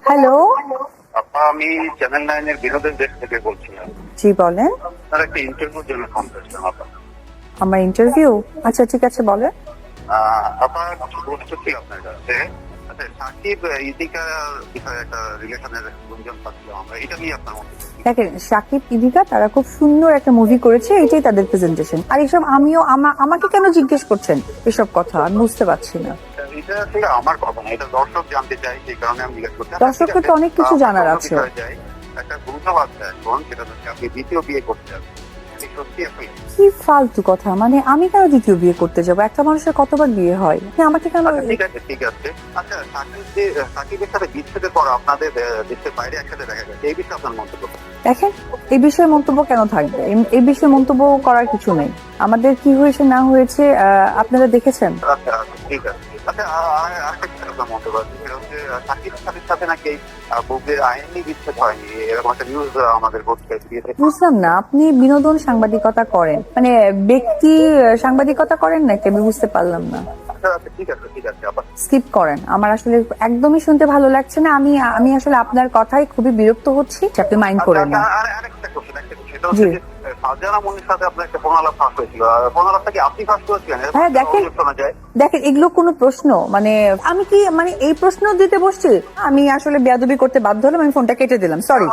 Hello. আপা, আমি channel 9 এর বিনোদন ডেস্ক থেকে বলছিলাম। জি বলেন। আপনার একটা ইন্টারভিউর জন্য ফোন করেছিলাম আপা। আমার ইন্টারভিউ? আচ্ছা ঠিক আছে বলেন। আপা, কিছু প্রশ্ন ছিল আপনার কাছে। আচ্ছা, সাকিব ইদিকা বিষয়ে একটা রিলেশনের গুঞ্জন পাচ্ছিলাম আমরা, এটা নিয়ে আপনার মধ্যে দেখেন, শাকিব ইদিকা তারা খুব সুন্দর একটা মুভি করেছে, এটাই তাদের প্রেজেন্টেশন। আর এসব আমিও আমাকে কেন জিজ্ঞেস করছেন এসব কথা? আমি বুঝতে পারছি না। এটা আসলে আমার কথা না, এটা দর্শক জানতে চাই, সেই কারণে আমি জিজ্ঞেস করছি। দর্শকের তো অনেক কিছু জানার আছে। একটা গুরুত্ব আছে এখন, সেটা হচ্ছে আপনি দ্বিতীয় বিয়ে করতে যাবেন। এই সত্যি আপনি? কি ফালতু কথা, মানে আমি কেন দ্বিতীয় বিয়ে করতে যাবো? একটা মানুষের কতবার বিয়ে হয়? আমাকে কেন? ঠিক আছে ঠিক আছে। আচ্ছা, সাকিবের সাথে বিচ্ছেদের পর আপনাদের দেশের বাইরে একসাথে দেখা গেছে, এই বিষয়ে আপনার মন্তব্য কি? দেখেন, এই বিষয়ে মন্তব্য কেন থাকবে? এই বিষয়ে মন্তব্য করার কিছু নেই। আমাদের কি হয়েছে না হয়েছে আপনারা দেখেছেন। আচ্ছা আচ্ছা, ঠিক আছে। আচ্ছা, আরেকটা বিষয় আপনার মন্তব্য আছে, সেটা হচ্ছে সাকিব খানের সাথে নাকি বউদের আইনি বিচ্ছেদ হয়নি, এরকম একটা নিউজ আমাদের পত্রিকায় দিয়েছে। বুঝলাম না, আপনি বিনোদন সাংবাদিকতা করেন, মানে ব্যক্তি সাংবাদিকতা করেন নাকি? আমি বুঝতে পারলাম না। আচ্ছা আচ্ছা, ঠিক আছে ঠিক আছে আবার। স্কিপ করেন, আমার আসলে একদমই শুনতে ভালো লাগছে না। আমি আমি আসলে আপনার কথায় খুবই বিরক্ত হচ্ছি। আপনি মাইন্ড করেন না। আরেকটা কোশ্চেন, সেটা হচ্ছে যে ফারজানা মনির সাথে আপনার একটা ফোনালাপ ফাঁস হয়েছিল, ফোনালাপটা কি আপনি ফাঁস করেছিলেন? হ্যাঁ দেখেন, শোনা যায়। দেখেন এগুলো কোনো প্রশ্ন? মানে আমি কি মানে এই প্রশ্ন দিতে বসছি? আমি আসলে বেয়াদবি করতে বাধ্য হলাম, আমি ফোনটা কেটে দিলাম, সরি।